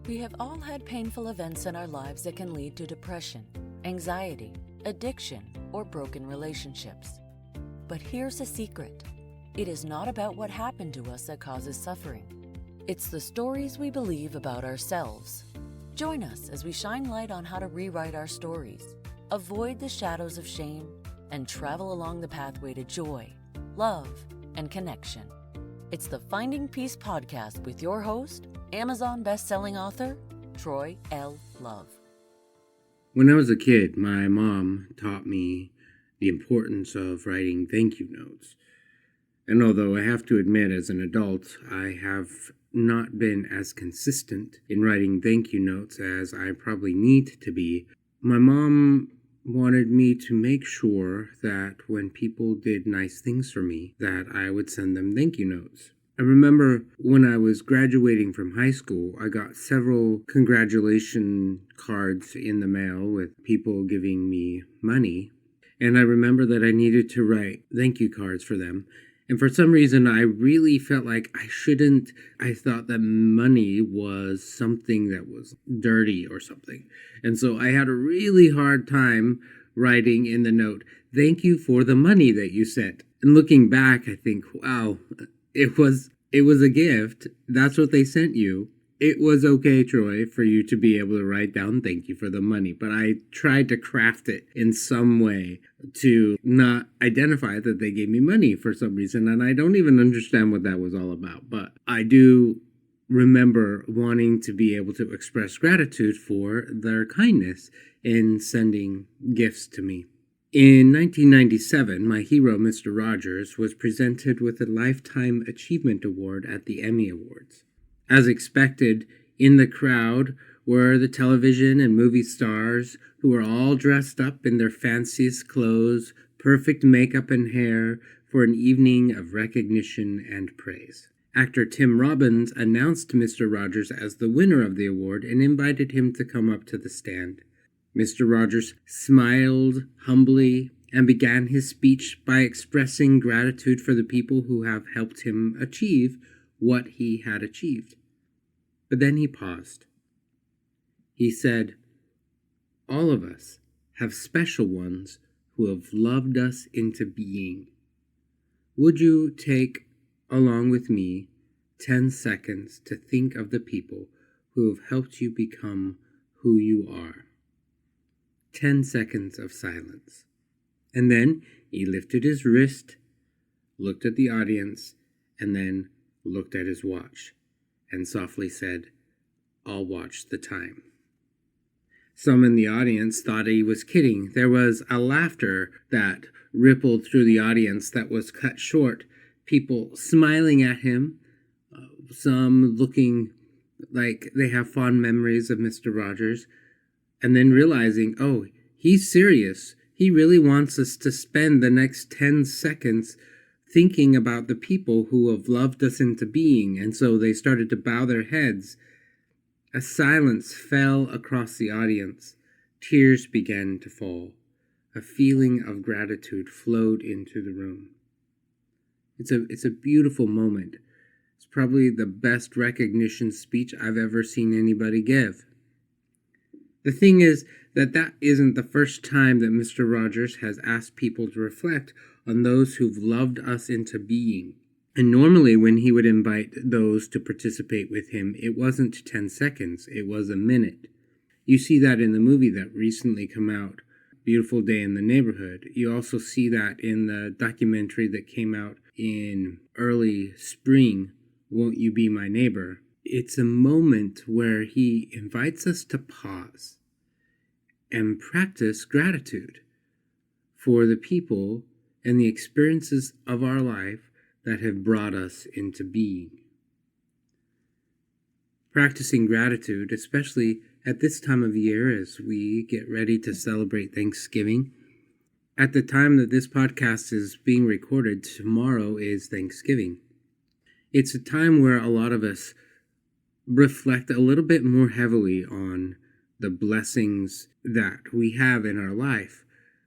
We have all had painful events in our lives that can lead to depression, anxiety, addiction, or broken relationships. But here's a secret. It is not about what happened to us that causes suffering. It's the stories we believe about ourselves. Join us as we shine light on how to rewrite our stories, avoid the shadows of shame, and travel along the pathway to joy, love, and connection. It's the Finding Peace podcast with your host, Amazon best-selling author, Troy L. Love. When I was a kid, my mom taught me the importance of writing thank you notes. And although I have to admit, as an adult, I have not been as consistent in writing thank you notes as I probably need to be, my mom wanted me to make sure that when people did nice things for me, that I would send them thank you notes. I remember when I was graduating from high school, I got several congratulation cards in the mail with people giving me money. And I remember that I needed to write thank you cards for them. And for some reason, I really felt like I shouldn't. I thought that money was something that was dirty or something. And so I had a really hard time writing in the note, thank you for the money that you sent. And looking back, I think, wow, it was a gift. That's what they sent you. It was okay, Troy, for you to be able to write down thank you for the money, but I tried to craft it in some way to not identify that they gave me money for some reason, and I don't even understand what that was all about, but I do remember wanting to be able to express gratitude for their kindness in sending gifts to me. In 1997, my hero, Mr. Rogers, was presented with a Lifetime Achievement Award at the Emmy Awards. As expected, in the crowd were the television and movie stars who were all dressed up in their fanciest clothes, perfect makeup and hair for an evening of recognition and praise. Actor Tim Robbins announced Mr. Rogers as the winner of the award and invited him to come up to the stand. Mr. Rogers smiled humbly and began his speech by expressing gratitude for the people who have helped him achieve what he had achieved. But then he paused. He said, all of us have special ones who have loved us into being. Would you take, along with me, 10 seconds to think of the people who have helped you become who you are? 10 seconds of silence. And then he lifted his wrist, looked at the audience, and then looked at his watch and softly said, I'll watch the time. Some in the audience thought he was kidding. There was a laughter that rippled through the audience that was cut short. People smiling at him, some looking like they have fond memories of Mr. Rogers, and then realizing, oh, he's serious. He really wants us to spend the next 10 seconds thinking about the people who have loved us into being, and so they started to bow their heads. A silence fell across the audience. Tears began to fall. A feeling of gratitude flowed into the room. It's a beautiful moment. It's probably the best recognition speech I've ever seen anybody give. The thing is that isn't the first time that Mr. Rogers has asked people to reflect on those who've loved us into being. And normally when he would invite those to participate with him, it wasn't 10 seconds, it was a minute. You see that in the movie that recently came out, Beautiful Day in the Neighborhood. You also see that in the documentary that came out in early spring, Won't You Be My Neighbor? It's a moment where he invites us to pause and practice gratitude for the people and the experiences of our life that have brought us into being. Practicing gratitude, especially at this time of year as we get ready to celebrate Thanksgiving. At the time that this podcast is being recorded, tomorrow is Thanksgiving. It's a time where a lot of us reflect a little bit more heavily on the blessings that we have in our life.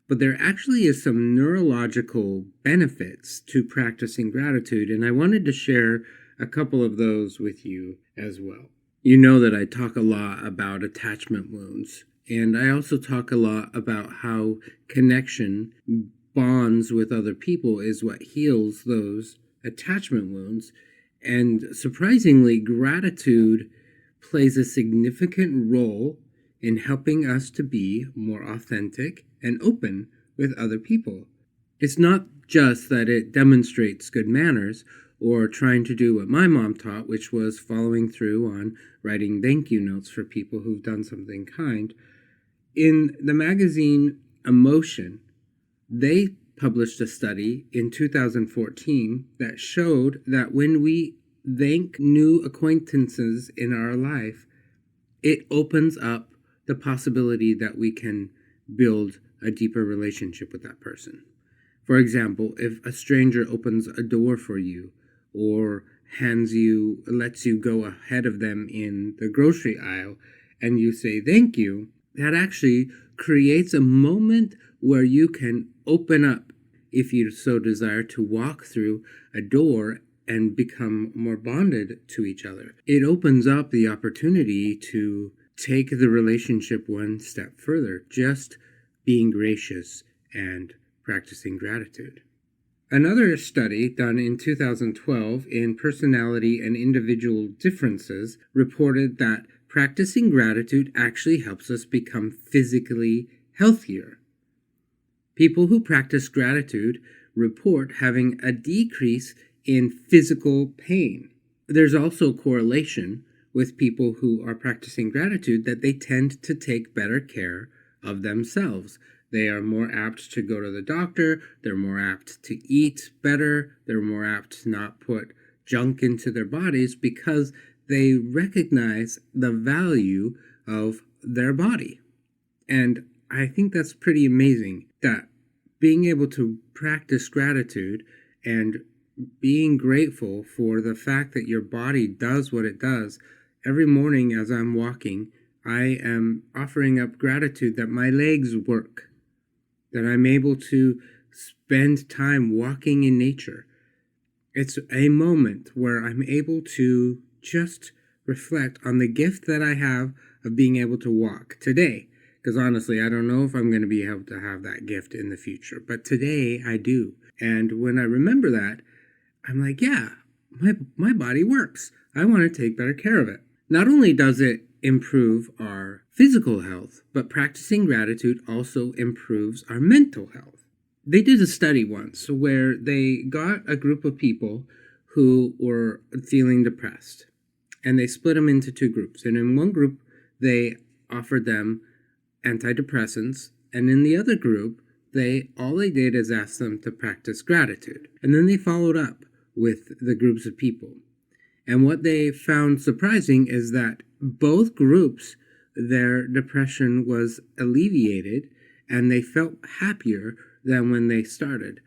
But there actually is some neurological benefits to practicing gratitude, and I wanted to share a couple of those with you as well. You know that I talk a lot about attachment wounds, and I also talk a lot about how connection, bonds with other people, is what heals those attachment wounds. And surprisingly, gratitude plays a significant role in helping us to be more authentic and open with other people. It's not just that it demonstrates good manners or trying to do what my mom taught, which was following through on writing thank you notes for people who've done something kind. In the magazine Emotion, they published a study in 2014 that showed that when we thank new acquaintances in our life, it opens up the possibility that we can build a deeper relationship with that person. For example, if a stranger opens a door for you or lets you go ahead of them in the grocery aisle and you say thank you, that actually creates a moment where you can open up, if you so desire, to walk through a door and become more bonded to each other. It opens up the opportunity to take the relationship one step further, just being gracious and practicing gratitude. Another study done in 2012 in Personality and Individual Differences reported that practicing gratitude actually helps us become physically healthier. People who practice gratitude report having a decrease in physical pain. There's also correlation with people who are practicing gratitude that they tend to take better care of themselves. They are more apt to go to the doctor, they're more apt to eat better, they're more apt to not put junk into their bodies because they recognize the value of their body. And I think that's pretty amazing that being able to practice gratitude and being grateful for the fact that your body does what it does. Every morning as I'm walking, I am offering up gratitude that my legs work, that I'm able to spend time walking in nature. It's a moment where I'm able to just reflect on the gift that I have of being able to walk today. Because honestly, I don't know if I'm going to be able to have that gift in the future. But today I do. And when I remember that, I'm like, yeah, my body works. I want to take better care of it. Not only does it improve our physical health, but practicing gratitude also improves our mental health. They did a study once where they got a group of people who were feeling depressed, and they split them into two groups. And in one group, they offered them antidepressants, and in the other group, all they did is ask them to practice gratitude. And then they followed up with the groups of people. And what they found surprising is that both groups, their depression was alleviated and they felt happier than when they started.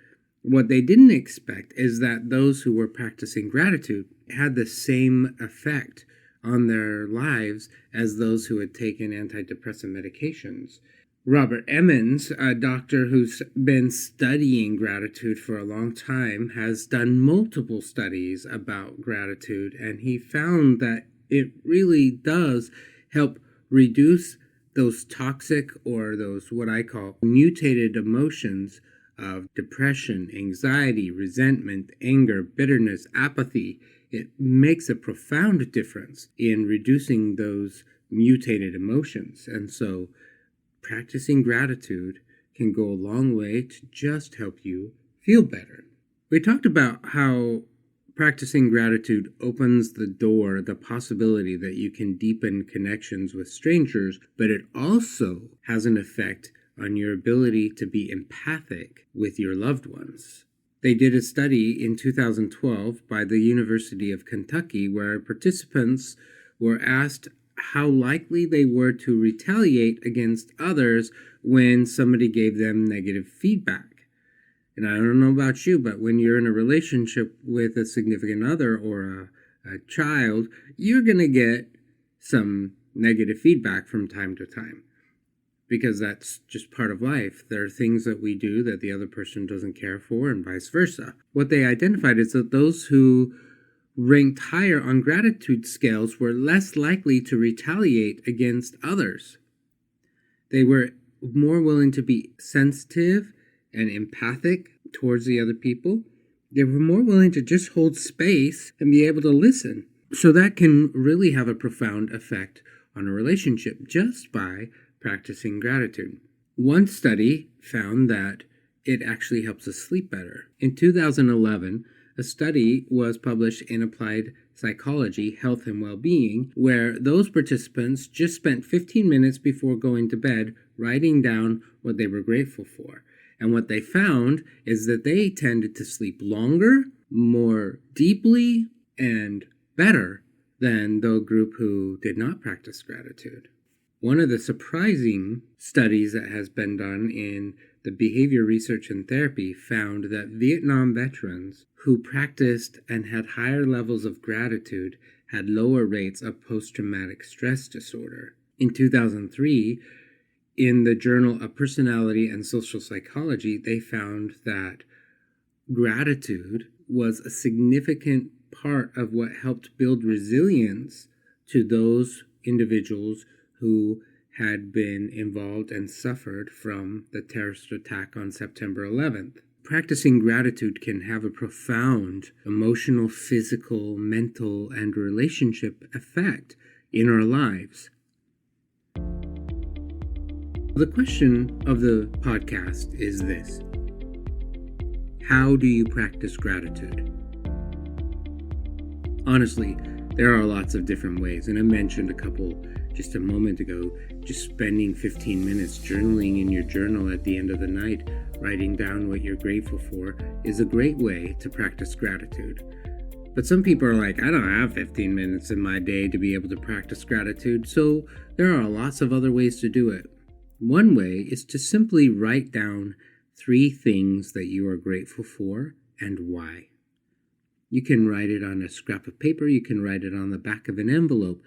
What they didn't expect is that those who were practicing gratitude had the same effect on their lives as those who had taken antidepressant medications. Robert Emmons, a doctor who's been studying gratitude for a long time, has done multiple studies about gratitude, and he found that it really does help reduce those toxic or those what I call mutated emotions of depression, anxiety, resentment, anger, bitterness, apathy. It makes a profound difference in reducing those mutated emotions. And so practicing gratitude can go a long way to just help you feel better. We talked about how practicing gratitude opens the door, the possibility that you can deepen connections with strangers, but it also has an effect on your ability to be empathic with your loved ones. They did a study in 2012 by the University of Kentucky where participants were asked how likely they were to retaliate against others when somebody gave them negative feedback. And I don't know about you, but when you're in a relationship with a significant other or a child, you're going to get some negative feedback from time to time because that's just part of life. There are things that we do that the other person doesn't care for and vice versa. What they identified is that those who ranked higher on gratitude scales were less likely to retaliate against others. They were more willing to be sensitive and empathic towards the other people. They were more willing to just hold space and be able to listen. So that can really have a profound effect on a relationship just by practicing gratitude. One study found that it actually helps us sleep better. In 2011, a study was published in Applied Psychology, Health and Well-Being, where those participants just spent 15 minutes before going to bed writing down what they were grateful for. And what they found is that they tended to sleep longer, more deeply, and better than the group who did not practice gratitude. One of the surprising studies that has been done in the behavior research and therapy found that Vietnam veterans who practiced and had higher levels of gratitude had lower rates of post-traumatic stress disorder. In 2003, in the Journal of Personality and Social Psychology, they found that gratitude was a significant part of what helped build resilience to those individuals who had been involved and suffered from the terrorist attack on September 11th. Practicing gratitude can have a profound emotional, physical, mental, and relationship effect in our lives. The question of the podcast is this: how do you practice gratitude? Honestly, there are lots of different ways, and I mentioned a couple just a moment ago. Just spending 15 minutes journaling in your journal at the end of the night, writing down what you're grateful for, is a great way to practice gratitude. But some people are like, I don't have 15 minutes in my day to be able to practice gratitude, so there are lots of other ways to do it. One way is to simply write down 3 things that you are grateful for and why. You can write it on a scrap of paper. You can write it on the back of an envelope.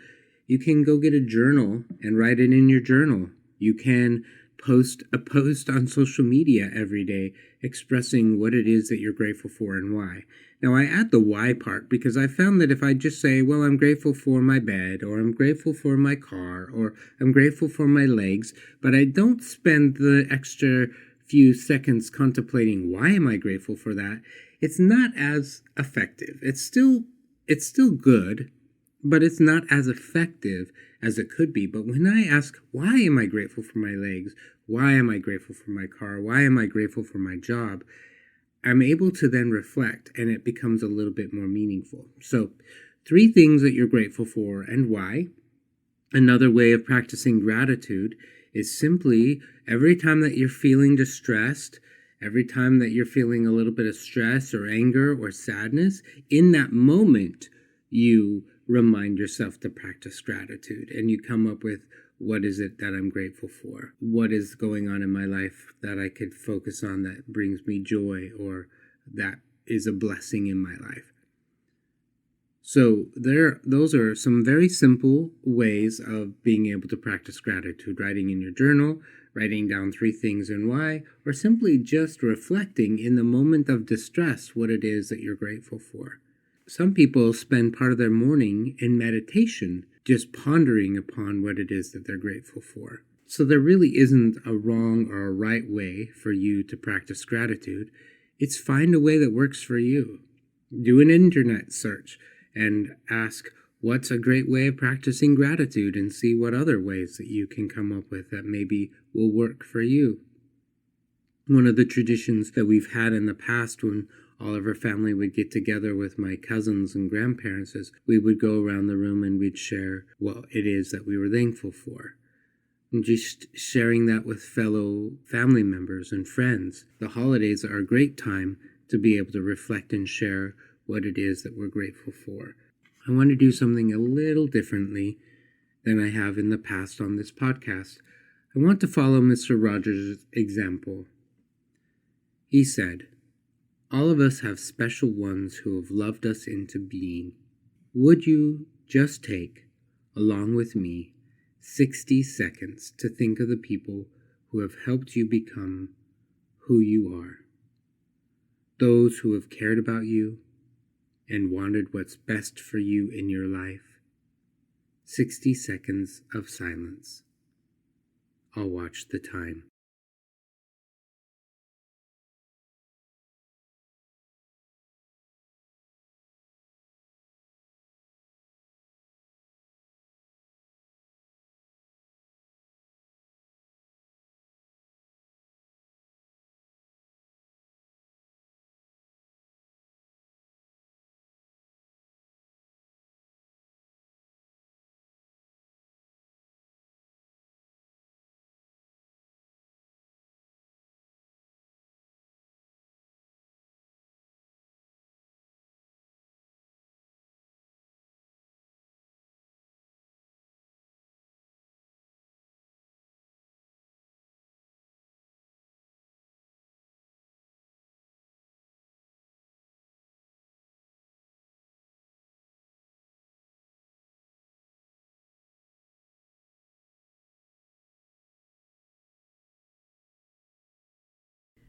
You can go get a journal and write it in your journal. You can post a post on social media every day expressing what it is that you're grateful for and why. Now, I add the why part because I found that if I just say, well, I'm grateful for my bed, or I'm grateful for my car, or I'm grateful for my legs, but I don't spend the extra few seconds contemplating why am I grateful for that, it's not as effective. It's still good, but it's not as effective as it could be. But when I ask, why am I grateful for my legs? Why am I grateful for my car? Why am I grateful for my job? I'm able to then reflect, and it becomes a little bit more meaningful. So 3 things that you're grateful for and why. Another way of practicing gratitude is simply every time that you're feeling distressed, every time that you're feeling a little bit of stress or anger or sadness, in that moment, you remind yourself to practice gratitude, and you come up with, what is it that I'm grateful for? What is going on in my life that I could focus on that brings me joy or that is a blessing in my life? So those are some very simple ways of being able to practice gratitude: writing in your journal, writing down 3 things and why, or simply just reflecting in the moment of distress what it is that you're grateful for. Some people spend part of their morning in meditation, just pondering upon what it is that they're grateful for. So there really isn't a wrong or a right way for you to practice gratitude. It's find a way that works for you. Do an internet search and ask, what's a great way of practicing gratitude, and see what other ways that you can come up with that maybe will work for you. One of the traditions that we've had in the past when all of our family would get together with my cousins and grandparents is we would go around the room and we'd share what it is that we were thankful for. And just sharing that with fellow family members and friends. The holidays are a great time to be able to reflect and share what it is that we're grateful for. I want to do something a little differently than I have in the past on this podcast. I want to follow Mr. Rogers' example. He said, all of us have special ones who have loved us into being. Would you just take, along with me, 60 seconds to think of the people who have helped you become who you are? Those who have cared about you and wanted what's best for you in your life? 60 seconds of silence. I'll watch the time.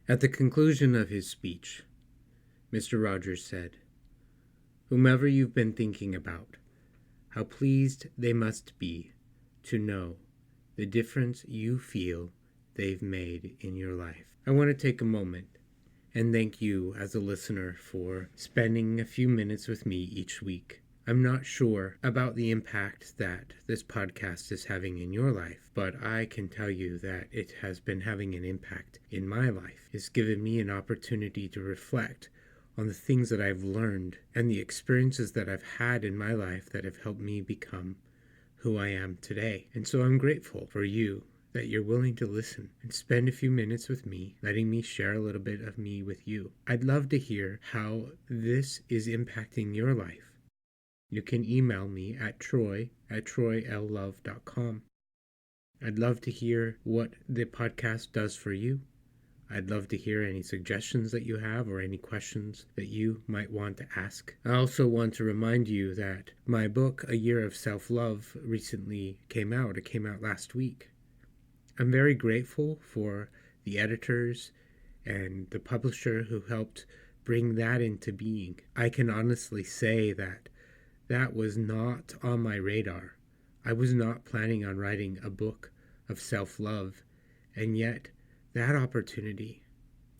At the conclusion of his speech, Mr. Rogers said, "Whomever you've been thinking about, how pleased they must be to know the difference you feel they've made in your life." I want to take a moment and thank you as a listener for spending a few minutes with me each week. I'm not sure about the impact that this podcast is having in your life, but I can tell you that it has been having an impact in my life. It's given me an opportunity to reflect on the things that I've learned and the experiences that I've had in my life that have helped me become who I am today. And so I'm grateful for you that you're willing to listen and spend a few minutes with me, letting me share a little bit of me with you. I'd love to hear how this is impacting your life. You can email me at troy@troylove.com. I'd love to hear what the podcast does for you. I'd love to hear any suggestions that you have or any questions that you might want to ask. I also want to remind you that my book, A Year of Self-Love, recently came out. It came out last week. I'm very grateful for the editors and the publisher who helped bring that into being. I can honestly say that was not on my radar. I was not planning on writing a book of self-love, and yet that opportunity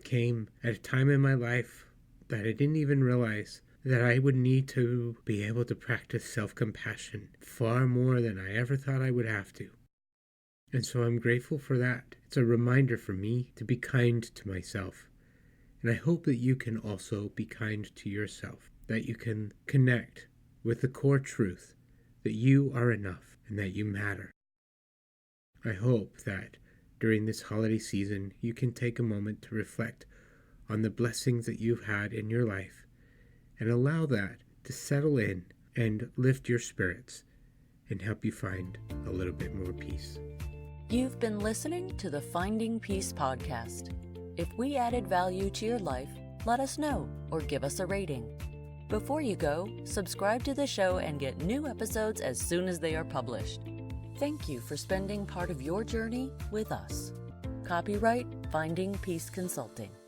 came at a time in my life that I didn't even realize that I would need to be able to practice self-compassion far more than I ever thought I would have to. And so I'm grateful for that. It's a reminder for me to be kind to myself. And I hope that you can also be kind to yourself, that you can connect with the core truth that you are enough and that you matter. I hope that during this holiday season, you can take a moment to reflect on the blessings that you've had in your life and allow that to settle in and lift your spirits and help you find a little bit more peace. You've been listening to the Finding Peace podcast. If we added value to your life, let us know or give us a rating. Before you go, subscribe to the show and get new episodes as soon as they are published. Thank you for spending part of your journey with us. Copyright Finding Peace Consulting.